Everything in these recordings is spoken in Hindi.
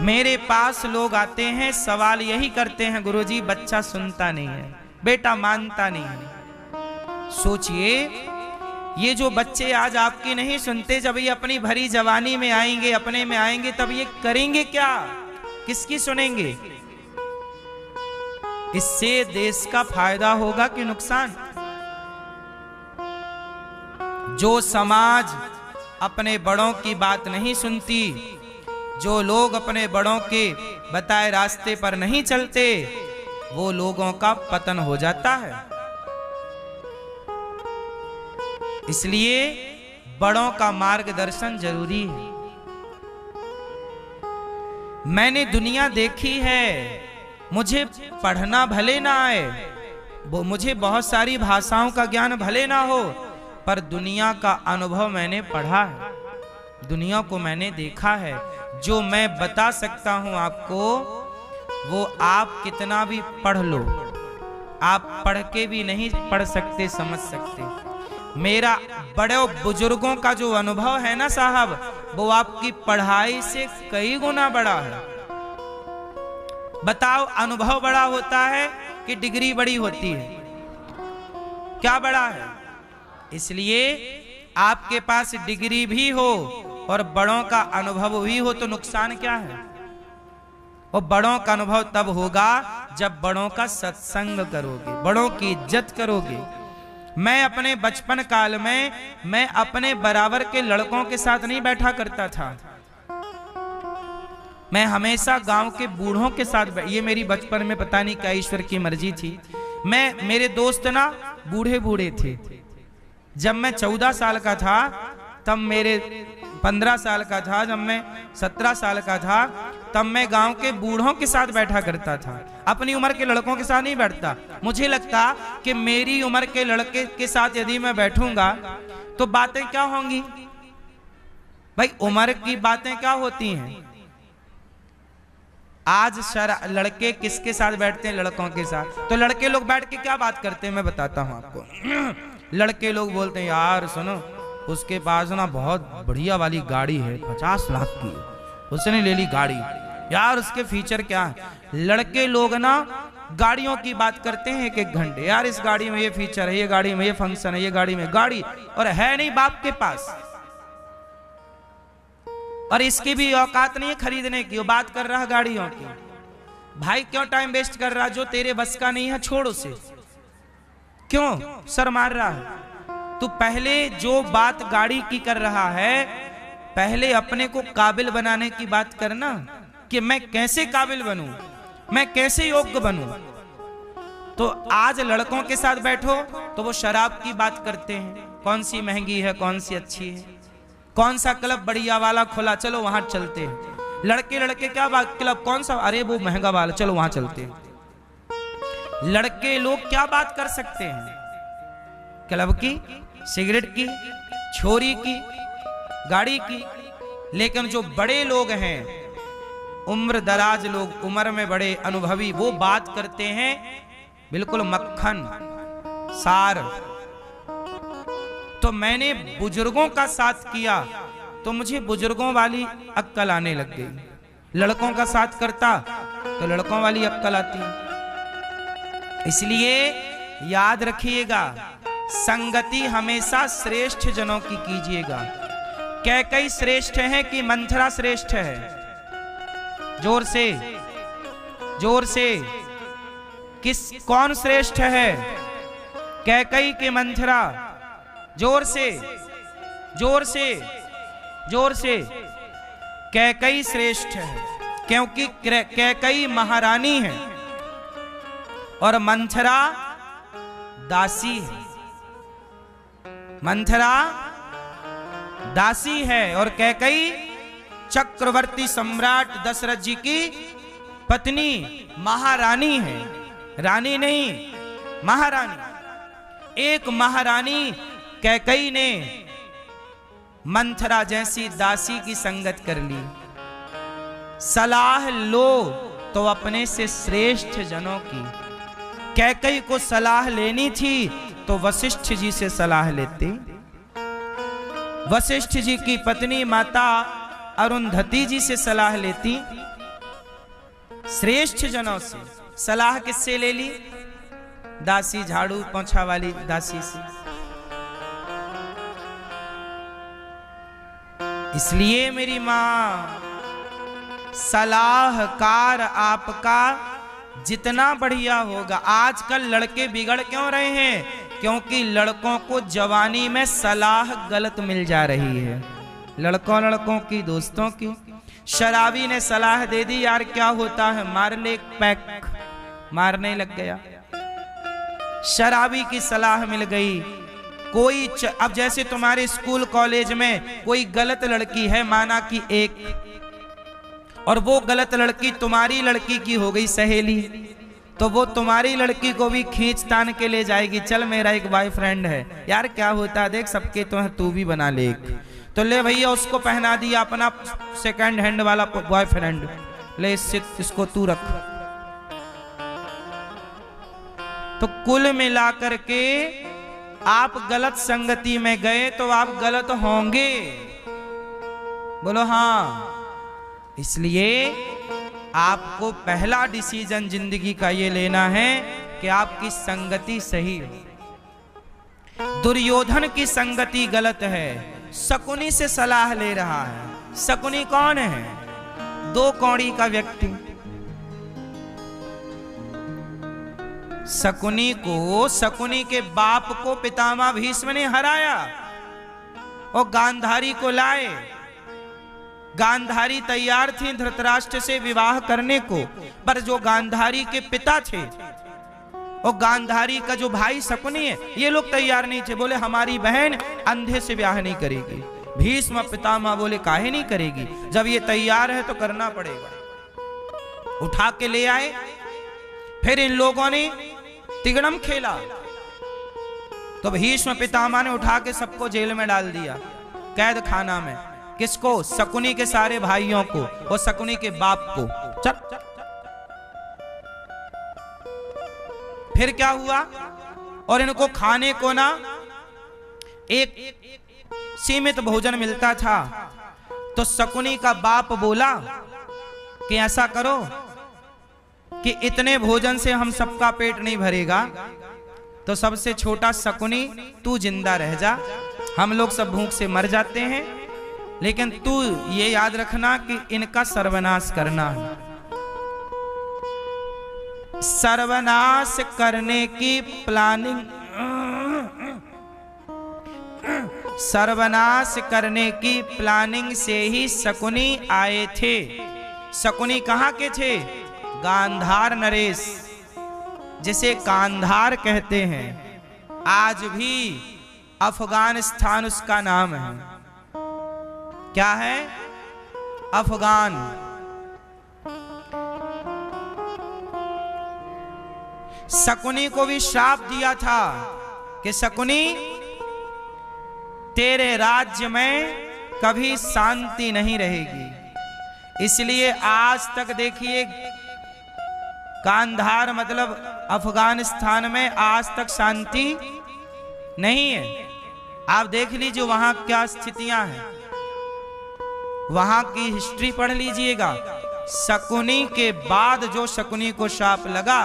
मेरे पास लोग आते हैं, सवाल यही करते हैं, गुरुजी बच्चा सुनता नहीं है, बेटा मानता नहीं है। सोचिए, ये जो बच्चे आज आपकी नहीं सुनते, जब ये अपनी भरी जवानी में आएंगे, अपने में आएंगे, तब ये करेंगे क्या? किसकी सुनेंगे? इससे देश का फायदा होगा कि नुकसान? जो समाज अपने बड़ों की बात नहीं सुनती, जो लोग अपने बड़ों के बताए रास्ते पर नहीं चलते, वो लोगों का पतन हो जाता है। इसलिए बड़ों का मार्गदर्शन जरूरी है। मैंने दुनिया देखी है, मुझे पढ़ना भले ना आए, वो मुझे बहुत सारी भाषाओं का ज्ञान भले ना हो, पर दुनिया का अनुभव मैंने पढ़ा है, दुनिया को मैंने देखा है। जो मैं बता सकता हूं आपको, वो आप कितना भी पढ़ लो, आप पढ़ के भी नहीं पढ़ सकते, समझ सकते। मेरा बड़े बुजुर्गों का जो अनुभव है ना साहब, वो आपकी पढ़ाई से कई गुना बड़ा है। बताओ, अनुभव बड़ा होता है कि डिग्री बड़ी होती है? क्या बड़ा है? इसलिए आपके पास डिग्री भी हो और बड़ों का अनुभव भी हो तो नुकसान क्या है? और बड़ों का अनुभव तब होगा जब बड़ों का सत्संग करोगे, बड़ों की इज्जत करोगे। मैं अपने बचपन काल में मैं अपने बराबर के लड़कों के साथ नहीं बैठा करता था, मैं हमेशा गांव के बूढ़ों के साथ। ये मेरी बचपन में पता नहीं क्या ईश्वर की मर्जी थी। मेरे दोस्त ना बूढ़े बूढ़े थे। जब मैं 14 साल का था, तब मेरे 15 साल का था, जब मैं 17 साल का था, तब मैं गांव के बूढ़ों के साथ बैठा करता था, अपनी उम्र के लड़कों के साथ नहीं बैठता। मुझे लगता कि मेरी उम्र के लड़के के साथ यदि मैं बैठूंगा तो बातें क्या होंगी? भाई, उम्र की बातें क्या होती हैं? आज लड़के किसके साथ बैठते हैं? लड़कों के साथ। तो लड़के लोग बैठ के क्या बात करते हैं, मैं बताता हूं आपको। लड़के लोग बोलते हैं, यार सुनो, उसके पास ना बहुत बढ़िया वाली गाड़ी है, 50 लाख की, उसने ले ली गाड़ी, यार उसके फीचर क्या है। लड़के लोग ना गाड़ियों की बात करते हैं 1-1 घंटे, यार इस गाड़ी में ये फीचर है, ये गाड़ी में ये फंक्शन है, ये गाड़ी में गाड़ी, और है नहीं बाप के पास, और इसकी भी औकात नहीं है खरीदने की, वो बात कर रहा है गाड़ियों की। भाई क्यों टाइम वेस्ट कर रहा? जो तेरे बस का नहीं है छोड़ उसे, क्यों सर मार रहा है? तू पहले जो बात गाड़ी की कर रहा है, पहले अपने को काबिल बनाने की बात करना, कि मैं कैसे काबिल बनूं, मैं कैसे योग्य बनूं। तो आज लड़कों के साथ बैठो तो वो शराब की बात करते हैं, कौन सी महंगी है, कौन सी अच्छी है, कौन सा क्लब बढ़िया वाला खुला, चलो वहां चलते हैं। लड़के क्या बात, क्लब कौन सा, अरे वो महंगा वाला, चलो वहां चलते हैं। लड़के लोग क्या बात कर सकते हैं? क्लब की, सिगरेट की, छोरी की, गाड़ी की। लेकिन जो बड़े लोग हैं, उम्र दराज लोग, उम्र में बड़े अनुभवी, वो बात करते हैं बिल्कुल मक्खन सार। तो मैंने बुजुर्गों का साथ किया तो मुझे बुजुर्गों वाली अक्ल आने लग गई। लड़कों का साथ करता तो लड़कों वाली अक्ल आती। इसलिए याद रखिएगा, संगति हमेशा श्रेष्ठ जनों की कीजिएगा। कैकई श्रेष्ठ है कि मंथरा श्रेष्ठ है? जोर से, जोर से, कौन श्रेष्ठ है? कैकई के मंथरा? जोर से, जोर से, जोर से। कैकई श्रेष्ठ है क्योंकि कैकई महारानी है और मंथरा दासी है। मंथरा दासी है और कैकई चक्रवर्ती सम्राट दशरथ जी की पत्नी, महारानी है, रानी नहीं, महारानी। एक महारानी कैकई ने मंथरा जैसी दासी की संगत कर ली। सलाह लो तो अपने से श्रेष्ठ जनों की। कैकई को सलाह लेनी थी तो वशिष्ठ जी से सलाह लेते। वशिष्ठ जी की पत्नी माता अरुंधति जी से सलाह लेती श्रेष्ठ जनों से सलाह किससे ले ली? दासी, झाड़ू पोंछा वाली दासी से। इसलिए मेरी मां, सलाहकार आपका जितना बढ़िया होगा। आजकल लड़के बिगड़ क्यों रहे हैं? क्योंकि लड़कों को जवानी में सलाह गलत मिल जा रही है। लड़कों की, दोस्तों की। शराबी ने सलाह दे दी, यार क्या होता है, मार ले एक पैक, मारने लग गया। शराबी की सलाह मिल गई। कोई अब जैसे तुम्हारे स्कूल कॉलेज में कोई गलत लड़की है, माना कि एक, और वो गलत लड़की तुम्हारी लड़की की हो गई सहेली, तो वो तुम्हारी लड़की को भी खींच तान के ले जाएगी। चल मेरा एक बॉयफ्रेंड है, यार क्या होता है देख, सबके तो है, तू भी बना ले एक। तो ले भैया, उसको पहना दिया अपना सेकंड हैंड वाला बॉयफ्रेंड, ले इसको तू रख। तो कुल मिलाकर के आप गलत संगति में गए तो आप गलत होंगे। बोलो हाँ। इसलिए आपको पहला डिसीजन जिंदगी का ये लेना है कि आपकी संगति सही हो। दुर्योधन की संगति गलत है, शकुनी से सलाह ले रहा है। शकुनी कौन है? 2 कौड़ी का व्यक्ति। शकुनी के बाप को पितामह भीष्म ने हराया और गांधारी को लाए। गांधारी तैयार थी धृतराष्ट्र से विवाह करने को, पर जो गांधारी के पिता थे और गांधारी का जो भाई शकुनी है, ये लोग तैयार नहीं थे। बोले हमारी बहन अंधे से ब्याह नहीं करेगी। भीष्म पितामह बोले काहे नहीं करेगी, जब ये तैयार है तो करना पड़ेगा। उठा के ले आए। फिर इन लोगों ने तिगड़म खेला तो भीष्म पितामह ने उठा के सबको जेल में डाल दिया, कैद खाना में। किसको? शकुनी के सारे भाइयों को और शकुनी के बाप को। चल। फिर क्या हुआ? और इनको खाने को ना एक सीमित भोजन मिलता था। तो शकुनी का बाप बोला कि ऐसा करो कि इतने भोजन से हम सबका पेट नहीं भरेगा, तो सबसे छोटा शकुनी तू जिंदा रह जा, हम लोग सब भूख से मर जाते हैं, लेकिन तू ये याद रखना कि इनका सर्वनाश करना है। सर्वनाश करने की प्लानिंग, सर्वनाश करने की प्लानिंग से ही शकुनी आए थे। शकुनी कहाँ के थे? गांधार नरेश, जिसे कांधार कहते हैं। आज भी अफगानिस्तान उसका नाम है। क्या है? अफगान। शकुनी को भी श्राप दिया था कि शकुनी तेरे राज्य में कभी शांति नहीं रहेगी। इसलिए आज तक देखिए, कांधार मतलब अफगानिस्तान में आज तक शांति नहीं है। आप देख लीजिए वहां क्या स्थितियां हैं, वहां की हिस्ट्री पढ़ लीजिएगा। शकुनी के बाद जो शकुनी को शाप लगा,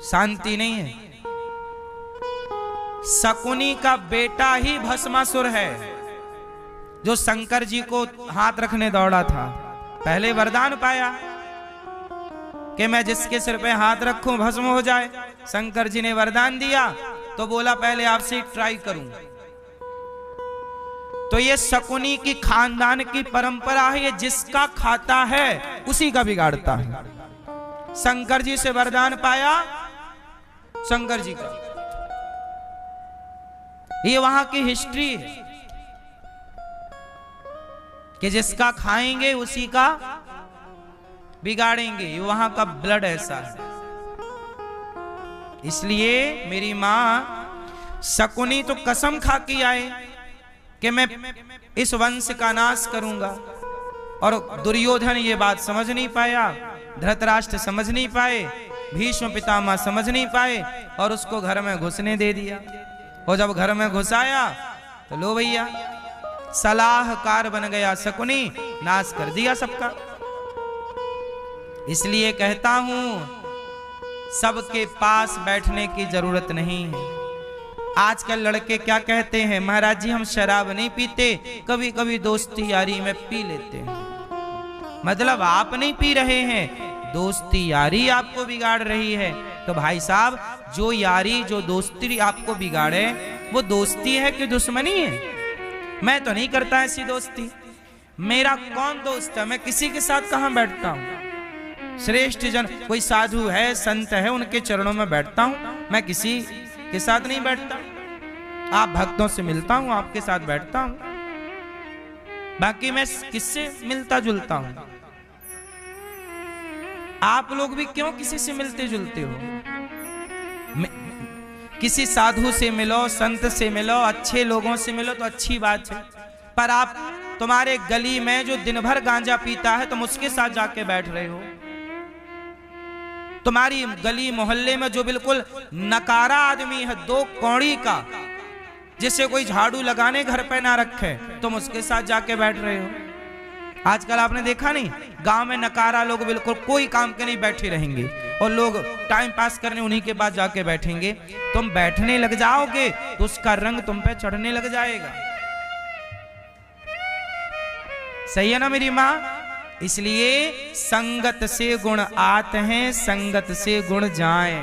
शांति नहीं है। शकुनी का बेटा ही भस्मासुर है, जो शंकर जी को हाथ रखने दौड़ा था। पहले वरदान पाया कि मैं जिसके सिर पे हाथ रखूं भस्म हो जाए। शंकर जी ने वरदान दिया तो बोला पहले आपसे ट्राई करूं। तो ये शकुनी की खानदान की परंपरा है, ये जिसका खाता है उसी का बिगाड़ता है। शंकर जी से वरदान पाया, शंकर जी का, ये वहां की हिस्ट्री है कि जिसका खाएंगे उसी का बिगाड़ेंगे। ये वहां का ब्लड ऐसा है। इसलिए मेरी मां शकुनी तो कसम खा के आए कि मैं इस वंश का नाश करूंगा, और दुर्योधन ये बात समझ नहीं पाया, धृतराष्ट्र समझ नहीं पाए, भीष्म पितामह समझ नहीं पाए, और उसको घर में घुसने दे दिया। और जब घर में घुसाया तो लो भैया, सलाहकार बन गया शकुनी, नाश कर दिया सबका। इसलिए कहता हूं सबके पास बैठने की जरूरत नहीं है। आजकल लड़के क्या कहते हैं, महाराज जी हम शराब नहीं पीते, कभी कभी दोस्ती यारी में पी लेते हैं। मतलब आप नहीं पी रहे हैं, दोस्ती यारी आपको बिगाड़ रही है। तो भाई साहब, जो यारी जो दोस्ती आपको बिगाड़े वो दोस्ती है कि दुश्मनी है? मैं तो नहीं करता ऐसी दोस्ती। मेरा कौन दोस्त है? मैं किसी के साथ कहां बैठता हूं? श्रेष्ठ जन कोई साधु है, संत है, उनके चरणों में बैठता हूं। मैं किसी के साथ नहीं बैठता। आप भक्तों से मिलता हूं, आपके साथ बैठता हूं, बाकी मैं किससे मिलता जुलता हूं? आप लोग भी क्यों किसी से मिलते जुलते हो? किसी साधु से मिलो, संत से मिलो, अच्छे लोगों से मिलो तो अच्छी बात है। पर आप, तुम्हारे गली में जो दिन भर गांजा पीता है तुम उसके साथ जाके बैठ रहे हो। तुम्हारी गली मोहल्ले में जो बिल्कुल नकारा आदमी है, दो कौड़ी का, जिसे कोई झाड़ू लगाने घर पे ना रखे, तुम उसके साथ जाके बैठ रहे हो। आजकल आपने देखा नहीं, गांव में नकारा लोग बिल्कुल कोई काम के नहीं बैठे रहेंगे और लोग टाइम पास करने उन्हीं के पास जाके बैठेंगे। तुम बैठने लग जाओगे तो उसका रंग तुम पे चढ़ने लग जाएगा। सही है ना मेरी माँ? इसलिए संगत से गुण आते हैं, संगत से गुण जाए।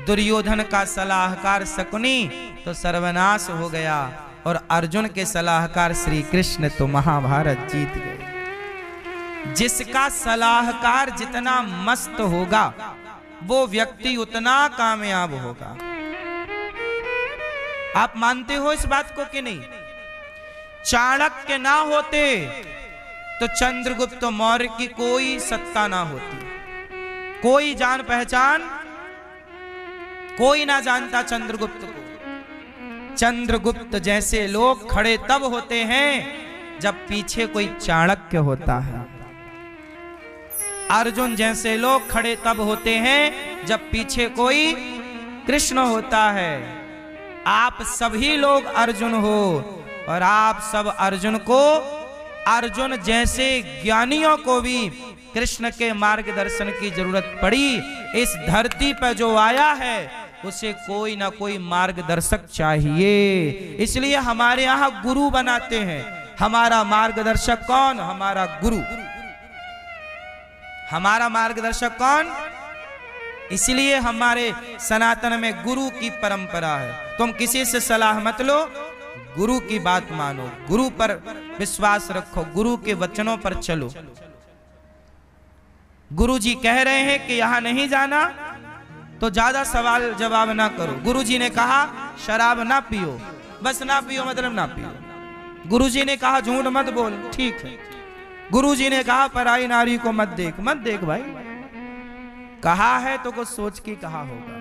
दुर्योधन का सलाहकार शकुनी तो सर्वनाश हो गया और अर्जुन के सलाहकार श्री कृष्ण तो महाभारत जीत गए। जिसका सलाहकार जितना मस्त होगा वो व्यक्ति उतना कामयाब होगा। आप मानते हो इस बात को कि नहीं? चाणक्य ना होते तो चंद्रगुप्त मौर्य की कोई सत्ता ना होती, कोई जान पहचान कोई ना जानता चंद्रगुप्त को। चंद्रगुप्त जैसे लोग खड़े तब होते हैं जब पीछे कोई चाणक्य होता है। अर्जुन जैसे लोग खड़े तब होते हैं जब पीछे कोई कृष्ण होता है। आप सभी लोग अर्जुन हो और आप सब अर्जुन को, अर्जुन जैसे ज्ञानियों को भी कृष्ण के मार्गदर्शन की जरूरत पड़ी। इस धरती पर जो आया है उसे कोई ना कोई मार्गदर्शक चाहिए, इसलिए हमारे यहाँ गुरु बनाते हैं। हमारा मार्गदर्शक कौन? हमारा गुरु। हमारा मार्गदर्शक कौन? इसलिए हमारे सनातन में गुरु की परंपरा है। तुम किसी से सलाह मत लो, गुरु की बात मानो, गुरु पर विश्वास रखो, गुरु के वचनों पर चलो। गुरु जी कह रहे हैं कि यहां नहीं जाना तो ज्यादा सवाल जवाब ना करो। गुरु जी ने कहा शराब ना पियो, बस ना पियो मतलब ना पियो। गुरु जी ने कहा झूठ मत बोल, ठीक है। गुरु जी ने कहा पराई नारी को मत देख, मत देख भाई। कहा है तो कुछ सोच के कहा होगा।